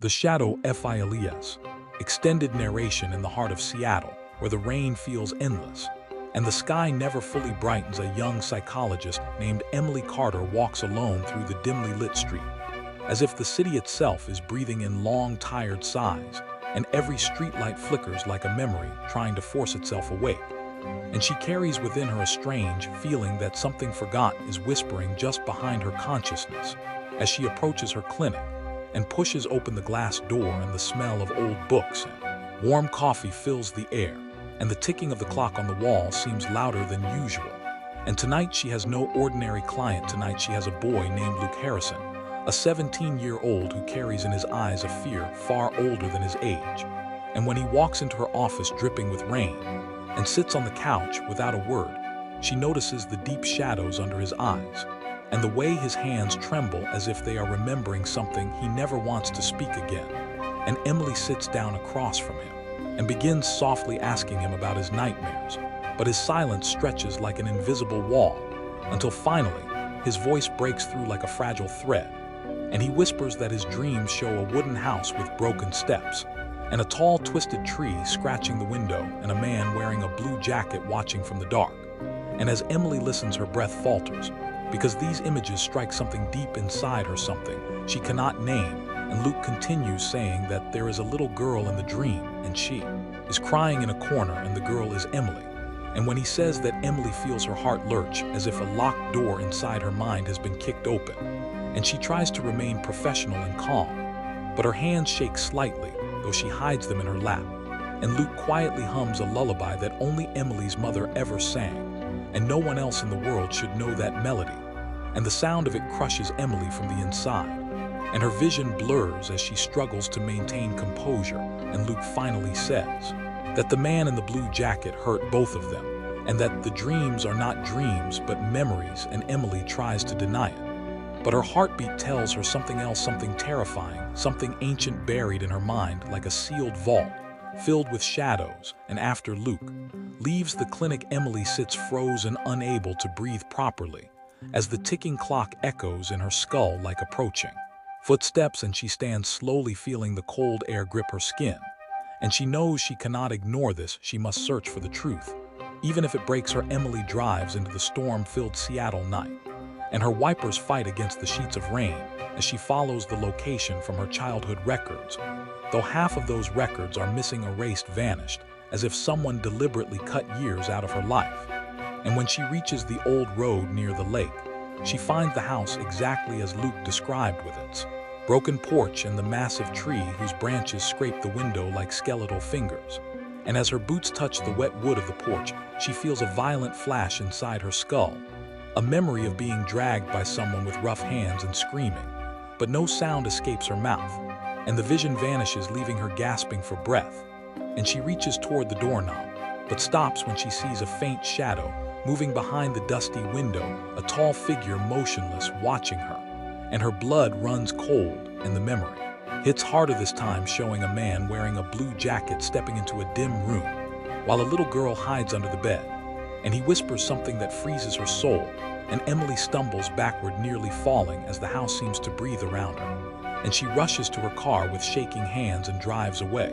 The Shadow Files, extended narration in the heart of Seattle, where the rain feels endless, and the sky never fully brightens. A young psychologist named Emily Carter walks alone through the dimly lit street, as if the city itself is breathing in long, tired sighs, and every streetlight flickers like a memory trying to force itself awake. And she carries within her a strange feeling that something forgotten is whispering just behind her consciousness as she approaches her clinic and pushes open the glass door, and the smell of old books and warm coffee fills the air, and the ticking of the clock on the wall seems louder than usual. And tonight she has no ordinary client. Tonight she has a boy named Luke Harrison, a 17-year-old who carries in his eyes a fear far older than his age. And when he walks into her office dripping with rain and sits on the couch without a word, she notices the deep shadows under his eyes, and the way his hands tremble as if they are remembering something he never wants to speak again. And Emily sits down across from him and begins softly asking him about his nightmares, but his silence stretches like an invisible wall, until finally his voice breaks through like a fragile thread, and he whispers that his dreams show a wooden house with broken steps, and a tall twisted tree scratching the window, and a man wearing a blue jacket watching from the dark. And as Emily listens, her breath falters, because these images strike something deep inside her, something she cannot name. And Luke continues saying that there is a little girl in the dream, and she is crying in a corner, and the girl is Emily. And when he says that, Emily feels her heart lurch as if a locked door inside her mind has been kicked open, and she tries to remain professional and calm, but her hands shake slightly, though she hides them in her lap. And Luke quietly hums a lullaby that only Emily's mother ever sang, and no one else in the world should know that melody. And the sound of it crushes Emily from the inside, and her vision blurs as she struggles to maintain composure. And Luke finally says that the man in the blue jacket hurt both of them, and that the dreams are not dreams but memories, and Emily tries to deny it. But her heartbeat tells her something else, something terrifying, something ancient buried in her mind like a sealed vault, filled with shadows. And after Luke leaves the clinic, Emily sits frozen, unable to breathe properly, as the ticking clock echoes in her skull like approaching footsteps, and she stands slowly, feeling the cold air grip her skin. And she knows she cannot ignore this. She must search for the truth, even if it breaks her. Emily drives into the storm-filled Seattle night, and her wipers fight against the sheets of rain as she follows the location from her childhood records, though half of those records are missing, erased, vanished, as if someone deliberately cut years out of her life. And when she reaches the old road near the lake, she finds the house exactly as Luke described, with its broken porch and the massive tree whose branches scrape the window like skeletal fingers. And as her boots touch the wet wood of the porch, she feels a violent flash inside her skull, a memory of being dragged by someone with rough hands and screaming, but no sound escapes her mouth, and the vision vanishes, leaving her gasping for breath. And she reaches toward the doorknob, but stops when she sees a faint shadow moving behind the dusty window, a tall figure motionless watching her, and her blood runs cold, and the memory hits harder this time, showing a man wearing a blue jacket stepping into a dim room, while a little girl hides under the bed, and he whispers something that freezes her soul, and Emily stumbles backward, nearly falling as the house seems to breathe around her, and she rushes to her car with shaking hands and drives away.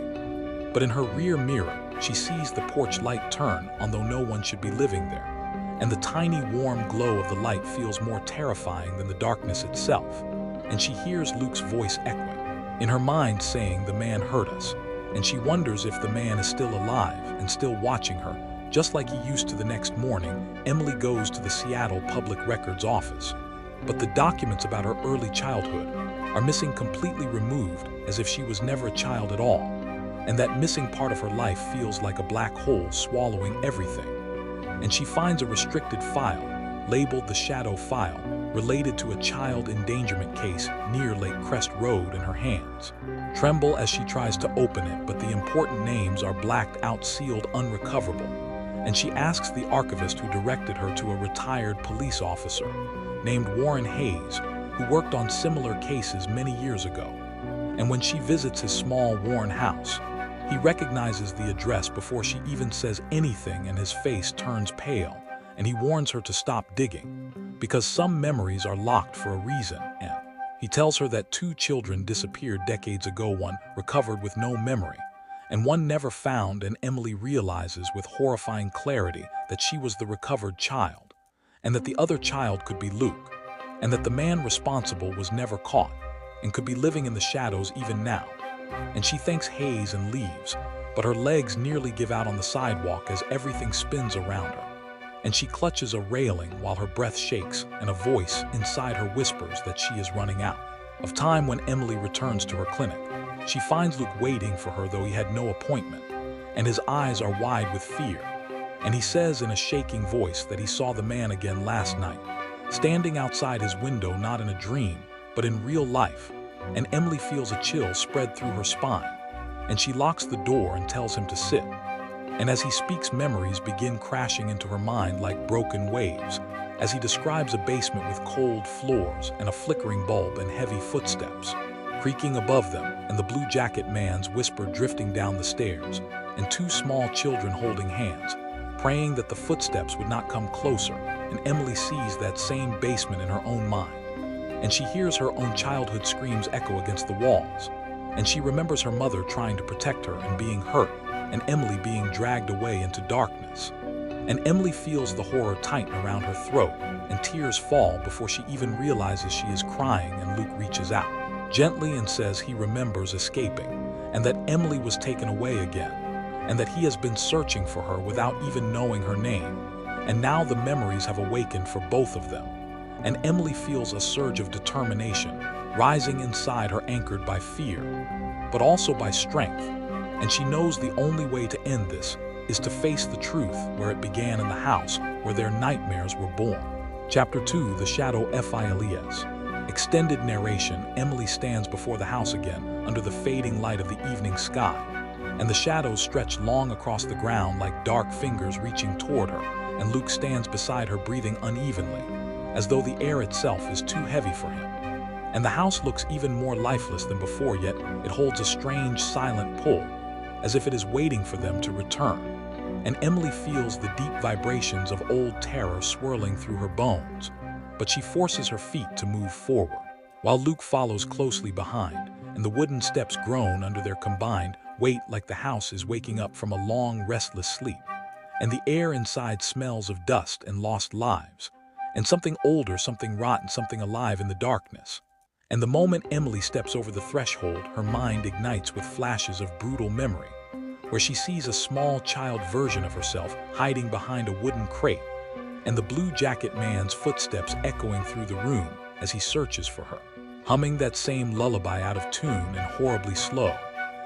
But in her rear mirror, she sees the porch light turn on, though no one should be living there, and the tiny warm glow of the light feels more terrifying than the darkness itself. And she hears Luke's voice echoing in her mind, saying, "The man hurt us," and she wonders if the man is still alive and still watching her, just like he used to. The next morning, Emily goes to the Seattle Public Records office, but the documents about her early childhood are missing, completely removed, as if she was never a child at all, and that missing part of her life feels like a black hole swallowing everything. And she finds a restricted file, labeled the Shadow File, related to a child endangerment case near Lake Crest Road, in her hands tremble as she tries to open it, but the important names are blacked out, sealed, unrecoverable. And she asks the archivist who directed her to a retired police officer named Warren Hayes, who worked on similar cases many years ago. And when she visits his small Warren house, he recognizes the address before she even says anything, and his face turns pale, and he warns her to stop digging, because some memories are locked for a reason. And He tells her that 2 children disappeared decades ago, one recovered with no memory, and one never found, and Emily realizes with horrifying clarity that she was the recovered child, and that the other child could be Luke, and that the man responsible was never caught, and could be living in the shadows even now. And she thanks Hayes and leaves, but her legs nearly give out on the sidewalk as everything spins around her. And she clutches a railing while her breath shakes and a voice inside her whispers that she is running out of time. When Emily returns to her clinic, she finds Luke waiting for her, though he had no appointment, and his eyes are wide with fear. And he says in a shaking voice that he saw the man again last night, standing outside his window, not in a dream, but in real life. And Emily feels a chill spread through her spine, and she locks the door and tells him to sit. And as he speaks, memories begin crashing into her mind like broken waves, as he describes a basement with cold floors and a flickering bulb and heavy footsteps creaking above them, and the blue jacket man's whisper drifting down the stairs, and 2 small children holding hands, praying that the footsteps would not come closer. And Emily sees that same basement in her own mind, and she hears her own childhood screams echo against the walls, and she remembers her mother trying to protect her and being hurt, and Emily being dragged away into darkness. And Emily feels the horror tighten around her throat, and tears fall before she even realizes she is crying. And Luke reaches out gently and says he remembers escaping, and that Emily was taken away again, and that he has been searching for her without even knowing her name. And now the memories have awakened for both of them, and Emily feels a surge of determination rising inside her, anchored by fear, but also by strength. And she knows the only way to end this is to face the truth where it began, in the house where their nightmares were born. Chapter 2, The Shadow Files. Extended narration. Emily stands before the house again, under the fading light of the evening sky, and the shadows stretch long across the ground like dark fingers reaching toward her, and Luke stands beside her, breathing unevenly, as though the air itself is too heavy for him. And the house looks even more lifeless than before, yet it holds a strange, silent pull, as if it is waiting for them to return. And Emily feels the deep vibrations of old terror swirling through her bones, but she forces her feet to move forward, while Luke follows closely behind, and the wooden steps groan under their combined weight like the house is waking up from a long, restless sleep. And the air inside smells of dust and lost lives, and something older, something rotten, something alive in the darkness. And the moment Emily steps over the threshold, her mind ignites with flashes of brutal memory, where she sees a small child version of herself hiding behind a wooden crate, and the blue jacket man's footsteps echoing through the room as he searches for her, humming that same lullaby out of tune and horribly slow.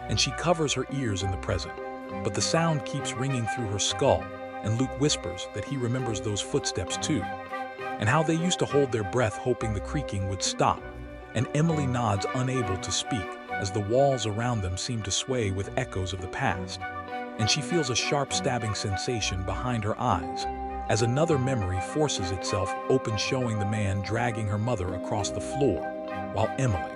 And she covers her ears in the present, but the sound keeps ringing through her skull, and Luke whispers that he remembers those footsteps too, and how they used to hold their breath hoping the creaking would stop. And Emily nods, unable to speak, as the walls around them seem to sway with echoes of the past. And she feels a sharp stabbing sensation behind her eyes, as another memory forces itself open, showing the man dragging her mother across the floor, while Emily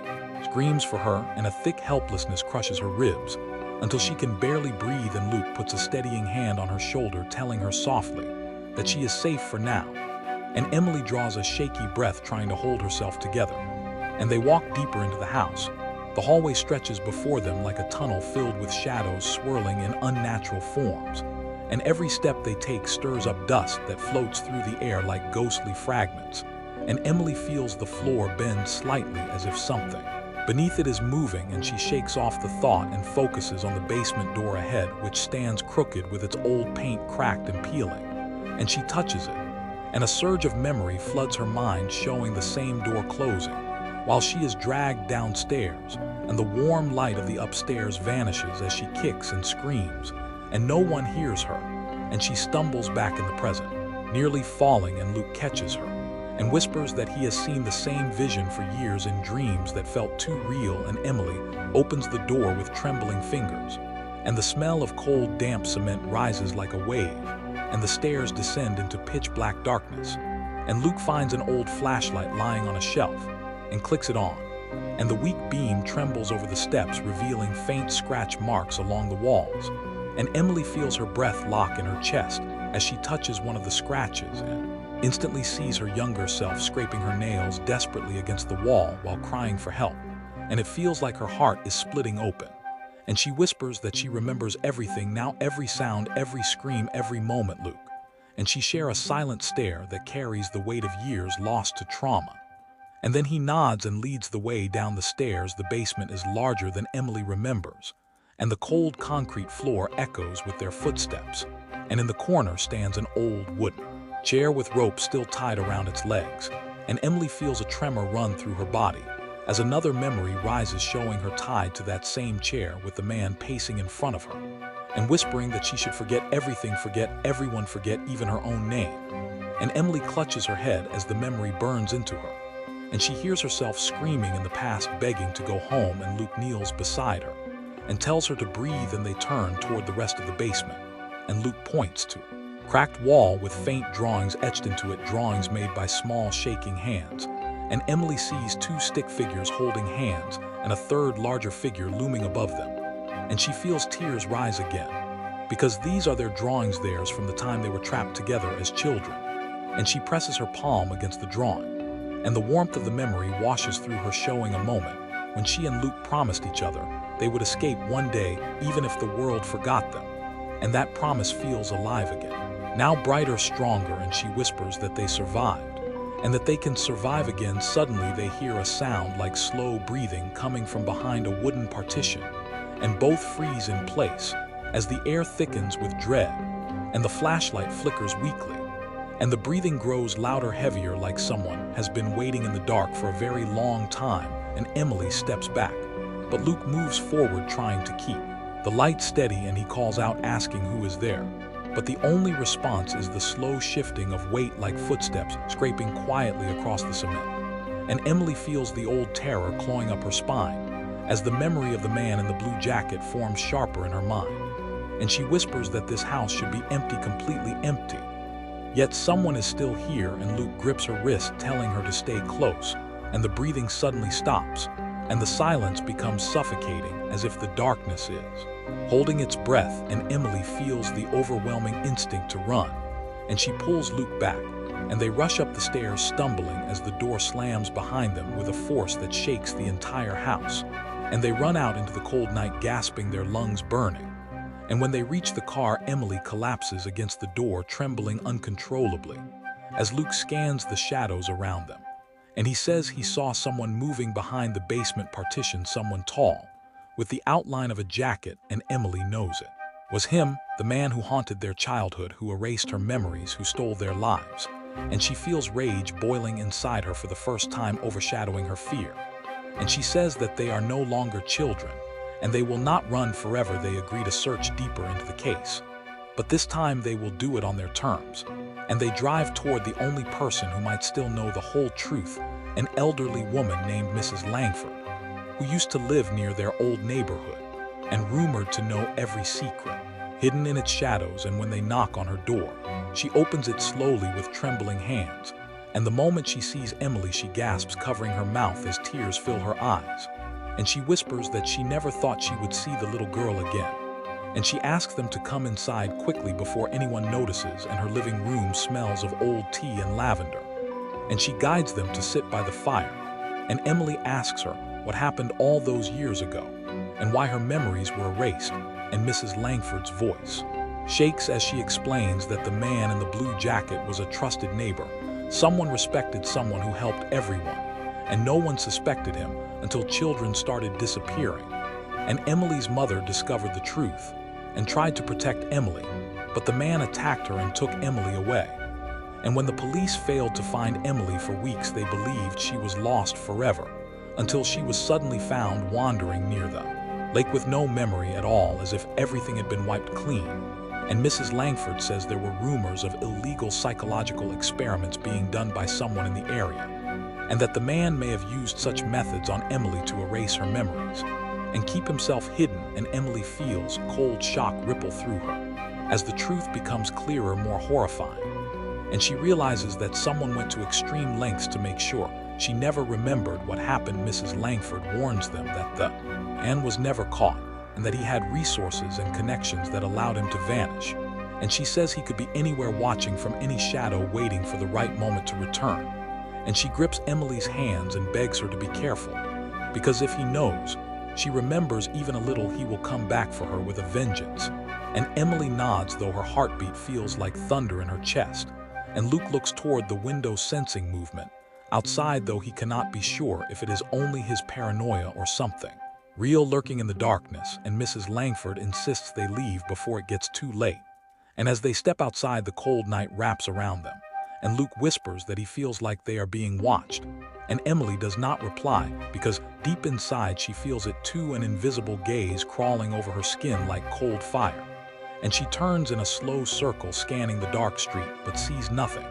screams for her, and a thick helplessness crushes her ribs until she can barely breathe. And Luke puts a steadying hand on her shoulder, telling her softly that she is safe for now. And Emily draws a shaky breath, trying to hold herself together, and they walk deeper into the house. The hallway stretches before them like a tunnel filled with shadows swirling in unnatural forms, and every step they take stirs up dust that floats through the air like ghostly fragments. And Emily feels the floor bend slightly, as if something beneath it is moving, and she shakes off the thought and focuses on the basement door ahead, which stands crooked with its old paint cracked and peeling. And she touches it, and a surge of memory floods her mind, showing the same door closing, while she is dragged downstairs, and the warm light of the upstairs vanishes as she kicks and screams, and no one hears her, and she stumbles back in the present, nearly falling. And Luke catches her and whispers that he has seen the same vision for years in dreams that felt too real. And Emily opens the door with trembling fingers, and the smell of cold, damp cement rises like a wave, and the stairs descend into pitch-black darkness. And Luke finds an old flashlight lying on a shelf and clicks it on, and the weak beam trembles over the steps, revealing faint scratch marks along the walls. And Emily feels her breath lock in her chest as she touches one of the scratches, and instantly sees her younger self scraping her nails desperately against the wall while crying for help, and it feels like her heart is splitting open. And she whispers that she remembers everything now, every sound, every scream, every moment, Luke. And she share a silent stare that carries the weight of years lost to trauma. And then he nods and leads the way down the stairs. The basement is larger than Emily remembers, and the cold concrete floor echoes with their footsteps. And in the corner stands an old wooden chair with rope still tied around its legs, and Emily feels a tremor run through her body as another memory rises, showing her tied to that same chair with the man pacing in front of her, and whispering that she should forget everything, forget everyone, forget even her own name. And Emily clutches her head as the memory burns into her, and she hears herself screaming in the past, begging to go home, and Luke kneels beside her and tells her to breathe, and they turn toward the rest of the basement, and Luke points to a cracked wall with faint drawings etched into it, drawings made by small shaking hands. And Emily sees two stick figures holding hands and a third larger figure looming above them. And she feels tears rise again, because these are their drawings, theirs from the time they were trapped together as children. And she presses her palm against the drawing, and the warmth of the memory washes through her, showing a moment when she and Luke promised each other they would escape one day, even if the world forgot them. And that promise feels alive again, now brighter, stronger, and she whispers that they survived, and that they can survive again. Suddenly they hear a sound like slow breathing coming from behind a wooden partition, and both freeze in place as the air thickens with dread, and the flashlight flickers weakly, and the breathing grows louder, heavier, like someone has been waiting in the dark for a very long time. And Emily steps back, but Luke moves forward, trying to keep the light steady, and he calls out, asking who is there. But the only response is the slow shifting of weight, like footsteps scraping quietly across the cement. And Emily feels the old terror clawing up her spine as the memory of the man in the blue jacket forms sharper in her mind. And she whispers that this house should be empty, completely empty. Yet someone is still here, and Luke grips her wrist, telling her to stay close. And the breathing suddenly stops, and the silence becomes suffocating, as if the darkness is holding its breath. And Emily feels the overwhelming instinct to run, and she pulls Luke back, and they rush up the stairs, stumbling as the door slams behind them with a force that shakes the entire house. And they run out into the cold night, gasping, their lungs burning. And when they reach the car, Emily collapses against the door, trembling uncontrollably as Luke scans the shadows around them. And he says he saw someone moving behind the basement partition, someone tall, with the outline of a jacket, and Emily knows it was him, the man who haunted their childhood, who erased her memories, who stole their lives. And she feels rage boiling inside her for the first time, overshadowing her fear. And she says that they are no longer children, and they will not run forever. They agree to search deeper into the case, but this time they will do it on their terms. And they drive toward the only person who might still know the whole truth, an elderly woman named Mrs. Langford, who used to live near their old neighborhood and rumored to know every secret hidden in its shadows. And when they knock on her door, she opens it slowly with trembling hands. And the moment she sees Emily, she gasps, covering her mouth as tears fill her eyes. And she whispers that she never thought she would see the little girl again. And she asks them to come inside quickly before anyone notices, and her living room smells of old tea and lavender. And she guides them to sit by the fire. And Emily asks her what happened all those years ago, and why her memories were erased. And Mrs. Langford's voice shakes as she explains that the man in the blue jacket was a trusted neighbor, someone respected, someone who helped everyone. And no one suspected him until children started disappearing. And Emily's mother discovered the truth and tried to protect Emily, but the man attacked her and took Emily away. And when the police failed to find Emily for weeks, they believed she was lost forever, until she was suddenly found wandering near the lake with no memory at all, as if everything had been wiped clean. And Mrs. Langford says there were rumors of illegal psychological experiments being done by someone in the area, and that the man may have used such methods on Emily to erase her memories and keep himself hidden. And Emily feels cold shock ripple through her as the truth becomes clearer, more horrifying. And she realizes that someone went to extreme lengths to make sure she never remembered what happened. Mrs. Langford warns them that the man was never caught, and that he had resources and connections that allowed him to vanish. and she says he could be anywhere watching from any shadow waiting for the right moment to return. And she grips Emily's hands and begs her to be careful, because if he knows, she remembers even a little, he will come back for her with a vengeance. And Emily nods, though her heartbeat feels like thunder in her chest. And Luke looks toward the window, sensing movement. Outside, though, he cannot be sure if it is only his paranoia or something real lurking in the darkness, and Mrs. Langford insists they leave before it gets too late. And as they step outside, the cold night wraps around them, and Luke whispers that he feels like they are being watched. And Emily does not reply, because deep inside she feels it too, an invisible gaze crawling over her skin like cold fire. And she turns in a slow circle, scanning the dark street, but sees nothing.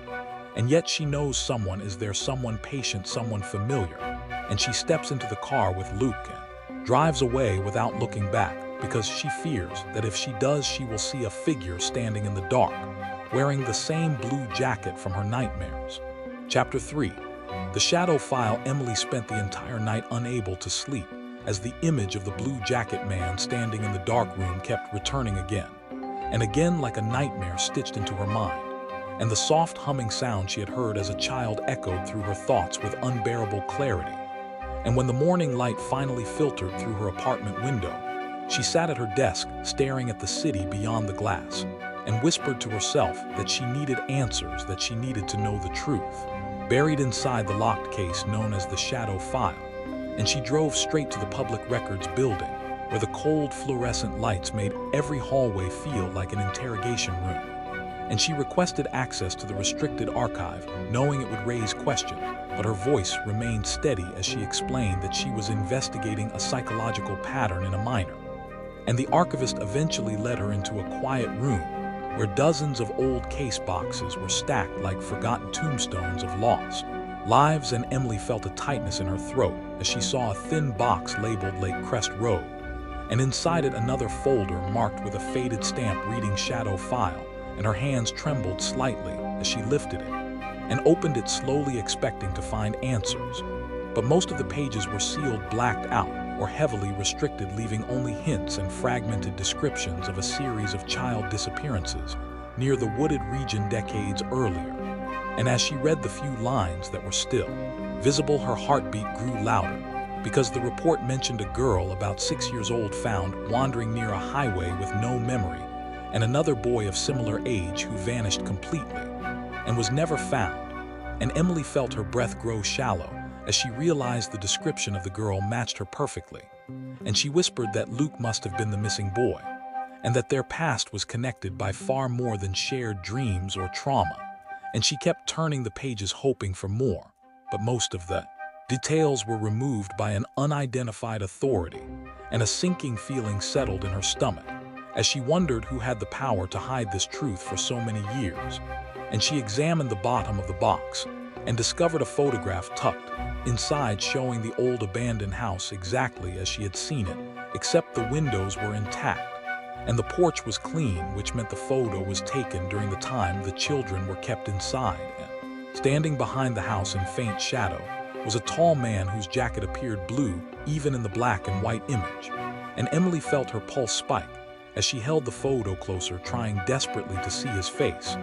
And yet she knows someone is there, someone patient, someone familiar. And she steps into the car with Luke and drives away without looking back, because she fears that if she does, she will see a figure standing in the dark, wearing the same blue jacket from her nightmares. Chapter 3. The shadow file. Emily spent the entire night unable to sleep, as the image of the blue jacket man standing in the dark room kept returning again and again, like a nightmare stitched into her mind. And the soft humming sound she had heard as a child echoed through her thoughts with unbearable clarity. And when the morning light finally filtered through her apartment window, she sat at her desk, staring at the city beyond the glass, and whispered to herself that she needed answers, that she needed to know the truth, buried inside the locked case known as the shadow file. And she drove straight to the public records building, where the cold fluorescent lights made every hallway feel like an interrogation room. And she requested access to the restricted archive, knowing it would raise questions, but her voice remained steady as she explained that she was investigating a psychological pattern in a minor. And the archivist eventually led her into a quiet room where dozens of old case boxes were stacked like forgotten tombstones of lost lives. And Emily felt a tightness in her throat as she saw a thin box labeled Lake Crest Road, and inside it another folder marked with a faded stamp reading Shadow File. And her hands trembled slightly as she lifted it and opened it slowly, expecting to find answers. But most of the pages were sealed, blacked out, or heavily restricted, leaving only hints and fragmented descriptions of a series of child disappearances near the wooded region decades earlier. And as she read the few lines that were still visible, her heartbeat grew louder, because the report mentioned a girl about 6 years old found wandering near a highway with no memory, and another boy of similar age who vanished completely and was never found. And Emily felt her breath grow shallow as she realized the description of the girl matched her perfectly. And she whispered that Luke must have been the missing boy, and that their past was connected by far more than shared dreams or trauma. And she kept turning the pages, hoping for more, but most of the details were removed by an unidentified authority, and a sinking feeling settled in her stomach as she wondered who had the power to hide this truth for so many years. And she examined the bottom of the box and discovered a photograph tucked inside showing the old abandoned house exactly as she had seen it, except the windows were intact and the porch was clean, which meant the photo was taken during the time the children were kept inside. And standing behind the house in faint shadow was a tall man whose jacket appeared blue even in the black and white image. And Emily felt her pulse spike as she held the photo closer, trying desperately to see his face.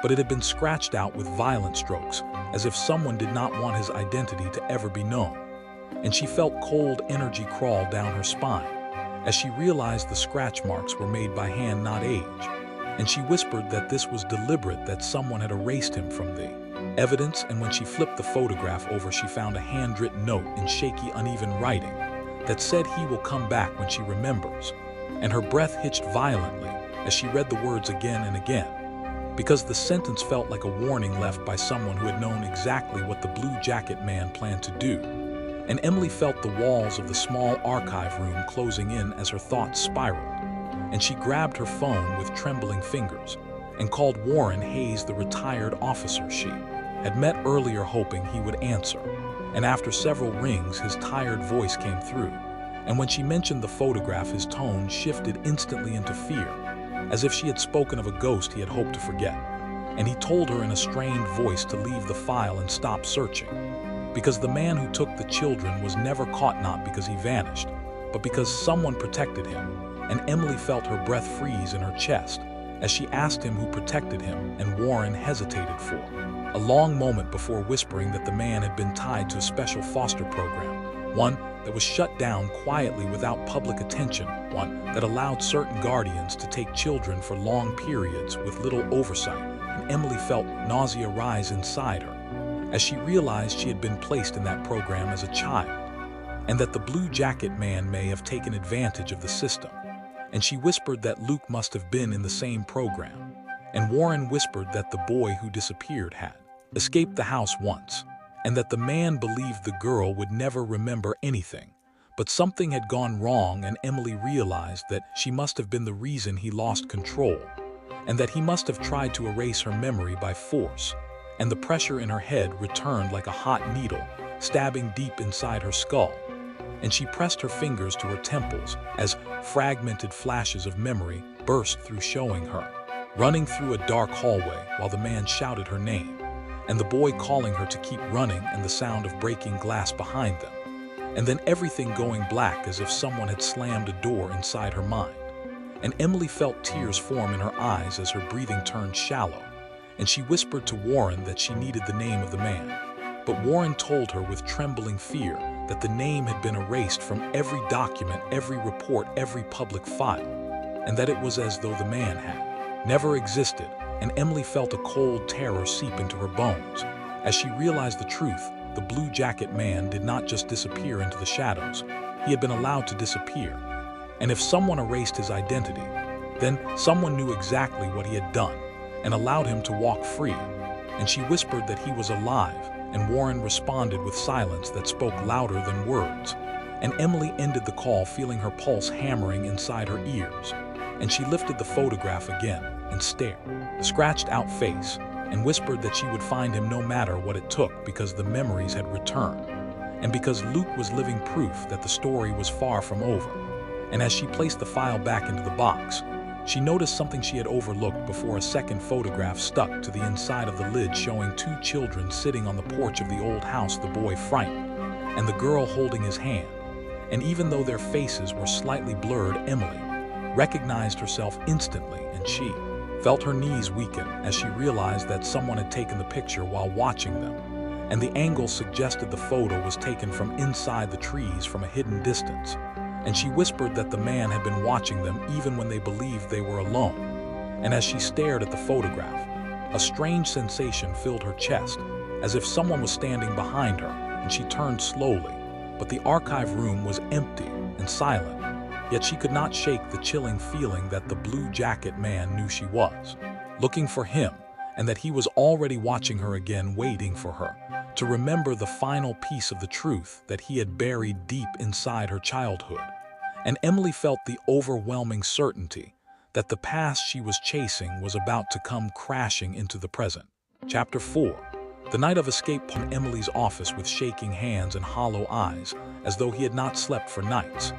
But it had been scratched out with violent strokes, as if someone did not want his identity to ever be known. And she felt cold energy crawl down her spine as she realized the scratch marks were made by hand, not age. And she whispered that this was deliberate, that someone had erased him from the evidence. And when she flipped the photograph over, she found a handwritten note in shaky, uneven writing that said, "He will come back when she remembers." And her breath hitched violently as she read the words again and again, because the sentence felt like a warning left by someone who had known exactly what the blue jacket man planned to do. And Emily felt the walls of the small archive room closing in as her thoughts spiraled, and she grabbed her phone with trembling fingers and called Warren Hayes, the retired officer she had met earlier, hoping he would answer. And after several rings, his tired voice came through. And when she mentioned the photograph, his tone shifted instantly into fear, as if she had spoken of a ghost he had hoped to forget. And he told her in a strained voice to leave the file and stop searching, because the man who took the children was never caught, not because he vanished, but because someone protected him. And Emily felt her breath freeze in her chest as she asked him who protected him, and Warren hesitated for a long moment before whispering that the man had been tied to a special foster program, one that was shut down quietly without public attention, one that allowed certain guardians to take children for long periods with little oversight, and Emily felt nausea rise inside her as she realized she had been placed in that program as a child, and that the blue jacket man may have taken advantage of the system. And she whispered that Luke must have been in the same program, and Warren whispered that the boy who disappeared had escaped the house once, and that the man believed the girl would never remember anything. But something had gone wrong, and Emily realized that she must have been the reason he lost control, and that he must have tried to erase her memory by force. And the pressure in her head returned like a hot needle, stabbing deep inside her skull. And she pressed her fingers to her temples as fragmented flashes of memory burst through, showing her running through a dark hallway while the man shouted her name, and the boy calling her to keep running, and the sound of breaking glass behind them. And then everything going black as if someone had slammed a door inside her mind. And Emily felt tears form in her eyes as her breathing turned shallow, and she whispered to Warren that she needed the name of the man. But Warren told her with trembling fear that the name had been erased from every document, every report, every public file, and that it was as though the man had never existed. And Emily felt a cold terror seep into her bones as she realized the truth. The blue jacket man did not just disappear into the shadows, he had been allowed to disappear. And if someone erased his identity, then someone knew exactly what he had done and allowed him to walk free. And she whispered that he was alive, and Warren responded with silence that spoke louder than words. And Emily ended the call feeling her pulse hammering inside her ears. And she lifted the photograph again and stared the scratched-out face, and whispered that she would find him no matter what it took, because the memories had returned, and because Luke was living proof that the story was far from over. And as she placed the file back into the box, she noticed something she had overlooked before. A second photograph stuck to the inside of the lid, showing two children sitting on the porch of the old house, the boy frightened, and the girl holding his hand. And even though their faces were slightly blurred, Emily recognized herself instantly, and she felt her knees weaken as she realized that someone had taken the picture while watching them, and the angle suggested the photo was taken from inside the trees from a hidden distance. And she whispered that the man had been watching them even when they believed they were alone. And as she stared at the photograph, a strange sensation filled her chest, as if someone was standing behind her, and she turned slowly. But the archive room was empty and silent, yet she could not shake the chilling feeling that the blue jacket man knew she was looking for him, and that he was already watching her again, waiting for her to remember the final piece of the truth that he had buried deep inside her childhood. And Emily felt the overwhelming certainty that the past she was chasing was about to come crashing into the present. Chapter 4. The night of escape. In Emily's office with shaking hands and hollow eyes, as though he had not slept for nights.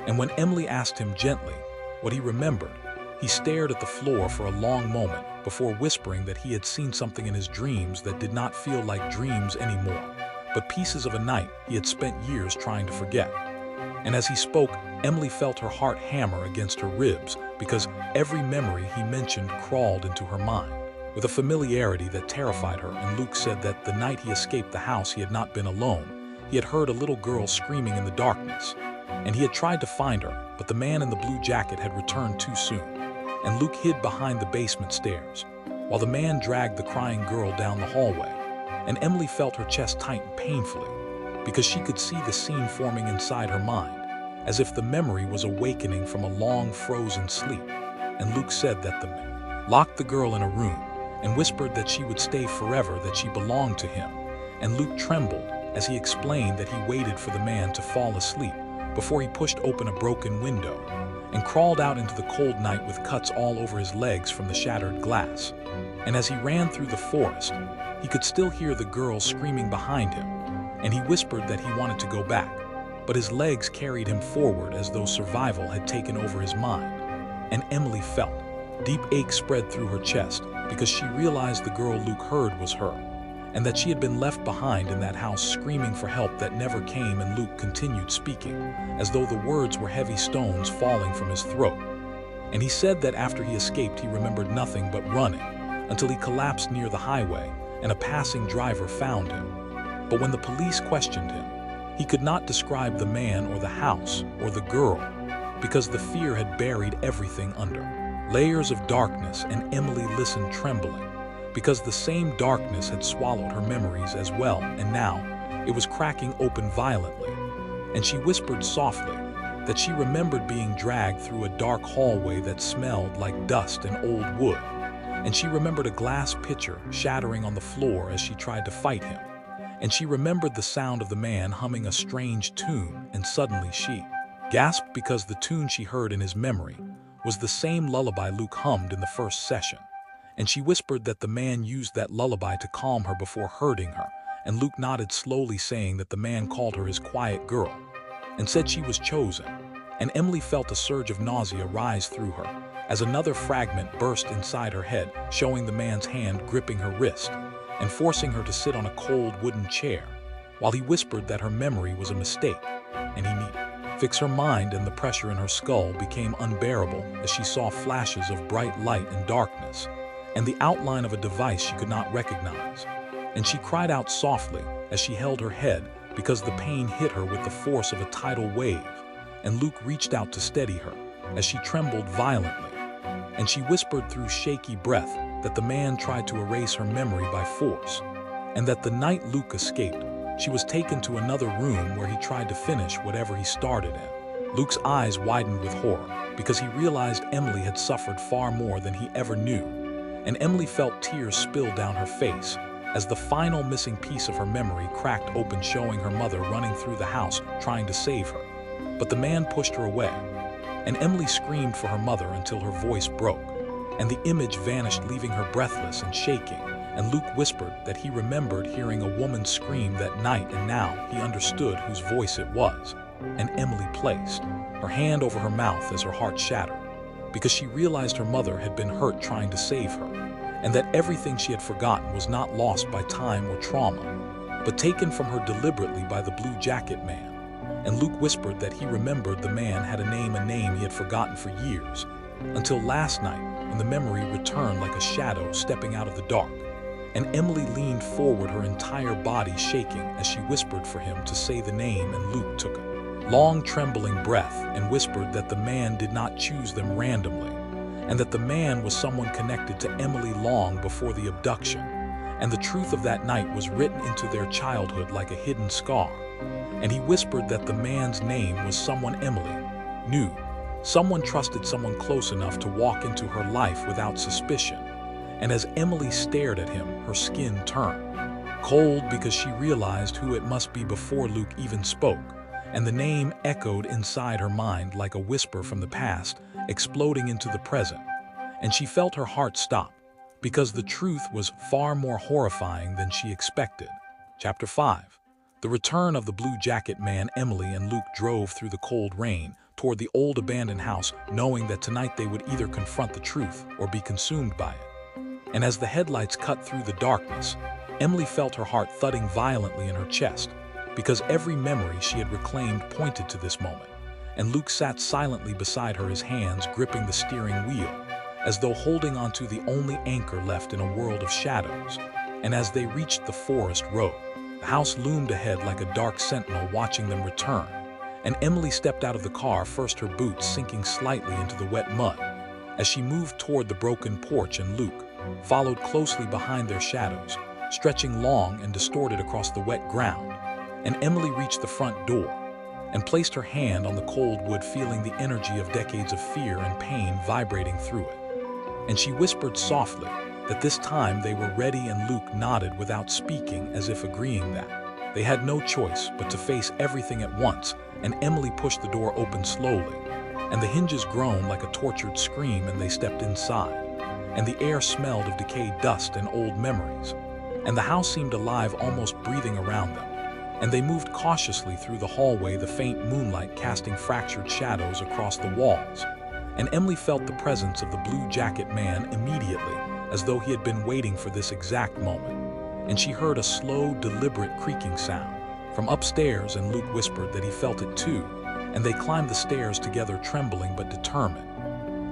And when Emily asked him gently what he remembered, he stared at the floor for a long moment before whispering that he had seen something in his dreams that did not feel like dreams anymore, but pieces of a night he had spent years trying to forget. And as he spoke, Emily felt her heart hammer against her ribs, because every memory he mentioned crawled into her mind with a familiarity that terrified her. And Luke said that the night he escaped the house, he had not been alone. He had heard a little girl screaming in the darkness, and he had tried to find her, but the man in the blue jacket had returned too soon. And Luke hid behind the basement stairs, while the man dragged the crying girl down the hallway. And Emily felt her chest tighten painfully, because she could see the scene forming inside her mind, as if the memory was awakening from a long frozen sleep. And Luke said that the man locked the girl in a room and whispered that she would stay forever, that she belonged to him. And Luke trembled as he explained that he waited for the man to fall asleep before he pushed open a broken window and crawled out into the cold night with cuts all over his legs from the shattered glass. And as he ran through the forest, he could still hear the girl screaming behind him, and he whispered that he wanted to go back, but his legs carried him forward as though survival had taken over his mind. And Emily felt deep ache spread through her chest, because she realized the girl Luke heard was her, and that she had been left behind in that house screaming for help that never came. And Luke continued speaking, as though the words were heavy stones falling from his throat. And he said that after he escaped, he remembered nothing but running, until he collapsed near the highway and a passing driver found him. But when the police questioned him, he could not describe the man or the house or the girl, because the fear had buried everything under layers of darkness, and Emily listened trembling, because the same darkness had swallowed her memories as well, and now it was cracking open violently. And she whispered softly that she remembered being dragged through a dark hallway that smelled like dust and old wood, and she remembered a glass pitcher shattering on the floor as she tried to fight him, and she remembered the sound of the man humming a strange tune, and suddenly she gasped because the tune she heard in his memory was the same lullaby Luke hummed in the first session. And she whispered that the man used that lullaby to calm her before hurting her, and Luke nodded slowly, saying that the man called her his quiet girl and said she was chosen. And Emily felt a surge of nausea rise through her as another fragment burst inside her head, showing the man's hand gripping her wrist and forcing her to sit on a cold wooden chair, while he whispered that her memory was a mistake and he needed fix her mind, and the pressure in her skull became unbearable as she saw flashes of bright light and darkness, and the outline of a device she could not recognize. And she cried out softly as she held her head, because the pain hit her with the force of a tidal wave, and Luke reached out to steady her as she trembled violently. And she whispered through shaky breath that the man tried to erase her memory by force, and that the night Luke escaped, she was taken to another room where he tried to finish whatever he started in. Luke's eyes widened with horror because he realized Emily had suffered far more than he ever knew, and Emily felt tears spill down her face as the final missing piece of her memory cracked open, showing her mother running through the house trying to save her. But the man pushed her away, and Emily screamed for her mother until her voice broke, and the image vanished, leaving her breathless and shaking. And Luke whispered that he remembered hearing a woman scream that night, and now he understood whose voice it was. And Emily placed her hand over her mouth as her heart shattered, because she realized her mother had been hurt trying to save her, and that everything she had forgotten was not lost by time or trauma, but taken from her deliberately by the blue jacket man. And Luke whispered that he remembered the man had a name he had forgotten for years, until last night when the memory returned like a shadow stepping out of the dark. And Emily leaned forward, her entire body shaking as she whispered for him to say the name, and Luke took a long trembling breath and whispered that the man did not choose them randomly, and that the man was someone connected to Emily long before the abduction, and the truth of that night was written into their childhood like a hidden scar. And he whispered that the man's name was someone Emily knew, someone trusted, someone close enough to walk into her life without suspicion. And as Emily stared at him, her skin turned cold because she realized who it must be before Luke even spoke, and the name echoed inside her mind like a whisper from the past, exploding into the present. And she felt her heart stop, because the truth was far more horrifying than she expected. Chapter 5. The return of the blue jacket man. Emily and Luke drove through the cold rain toward the old abandoned house, knowing that tonight they would either confront the truth or be consumed by it. And as the headlights cut through the darkness, Emily felt her heart thudding violently in her chest, because every memory she had reclaimed pointed to this moment. And Luke sat silently beside her, his hands gripping the steering wheel, as though holding onto the only anchor left in a world of shadows. And as they reached the forest road, the house loomed ahead like a dark sentinel watching them return. And Emily stepped out of the car, first her boots sinking slightly into the wet mud, as she moved toward the broken porch, and Luke followed closely behind, their shadows stretching long and distorted across the wet ground. And Emily reached the front door and placed her hand on the cold wood, feeling the energy of decades of fear and pain vibrating through it. And she whispered softly that this time they were ready, and Luke nodded without speaking, as if agreeing that they had no choice but to face everything at once. And Emily pushed the door open slowly, and the hinges groaned like a tortured scream, and they stepped inside. And the air smelled of decayed dust and old memories, and the house seemed alive, almost breathing around them. And they moved cautiously through the hallway, the faint moonlight casting fractured shadows across the walls. And Emily felt the presence of the blue jacket man immediately, as though he had been waiting for this exact moment. And she heard a slow, deliberate creaking sound from upstairs, and Luke whispered that he felt it too, and they climbed the stairs together, trembling but determined.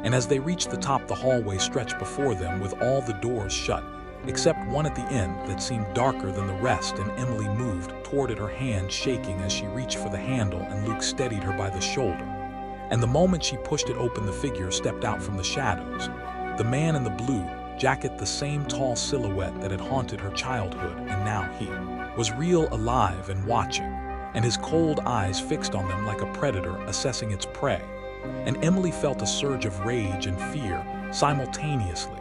And as they reached the top, the hallway stretched before them with all the doors shut, except one at the end that seemed darker than the rest, and Emily moved toward it, her hand shaking as she reached for the handle, and Luke steadied her by the shoulder. And the moment she pushed it open, the figure stepped out from the shadows. The man in the blue jacket, the same tall silhouette that had haunted her childhood, and now he was real, alive, and watching, and his cold eyes fixed on them like a predator assessing its prey. And Emily felt a surge of rage and fear simultaneously,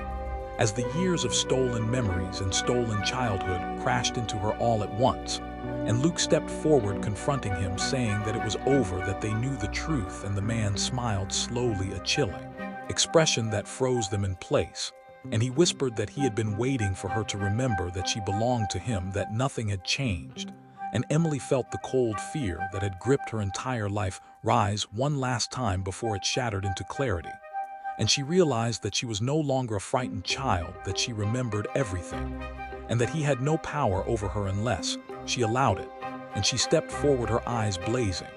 as the years of stolen memories and stolen childhood crashed into her all at once. And Luke stepped forward, confronting him, saying that it was over, that they knew the truth, and the man smiled slowly, a chilling expression that froze them in place. And he whispered that he had been waiting for her to remember that she belonged to him, that nothing had changed. And Emily felt the cold fear that had gripped her entire life rise one last time before it shattered into clarity. And she realized that she was no longer a frightened child, that she remembered everything, and that he had no power over her unless she allowed it. And she stepped forward, her eyes blazing,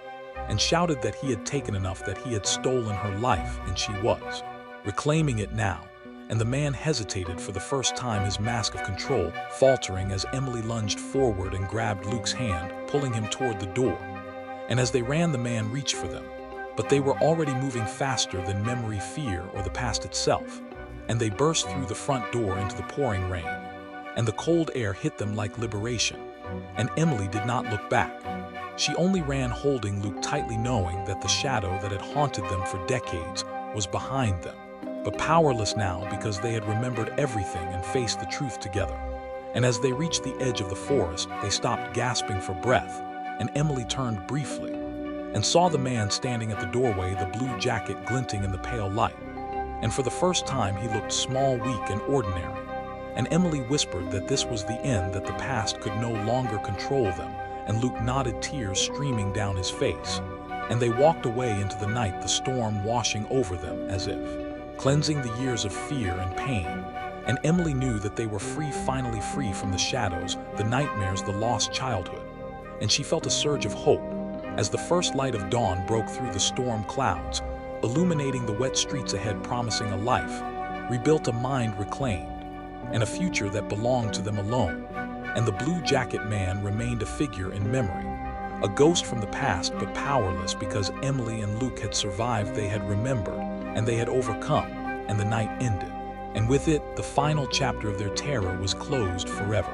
and shouted that he had taken enough, that he had stolen her life, and she was reclaiming it now. And the man hesitated for the first time, his mask of control faltering as Emily lunged forward and grabbed Luke's hand, pulling him toward the door. And as they ran, the man reached for them, but they were already moving faster than memory, fear, or the past itself. And they burst through the front door into the pouring rain, and the cold air hit them like liberation. And Emily did not look back. She only ran, holding Luke tightly, knowing that the shadow that had haunted them for decades was behind them, but powerless now because they had remembered everything and faced the truth together. And as they reached the edge of the forest, they stopped, gasping for breath, and Emily turned briefly and saw the man standing at the doorway, the blue jacket glinting in the pale light. And for the first time, he looked small, weak, and ordinary. And Emily whispered that this was the end, that the past could no longer control them, and Luke nodded, tears streaming down his face. And they walked away into the night, the storm washing over them as if cleansing the years of fear and pain. And Emily knew that they were free, finally free from the shadows, the nightmares, the lost childhood. And she felt a surge of hope as the first light of dawn broke through the storm clouds, illuminating the wet streets ahead, promising a life rebuilt, a mind reclaimed, and a future that belonged to them alone. And the blue jacket man remained a figure in memory, a ghost from the past, but powerless because Emily and Luke had survived. They had remembered, and they had overcome, and the night ended. And with it, the final chapter of their terror was closed forever.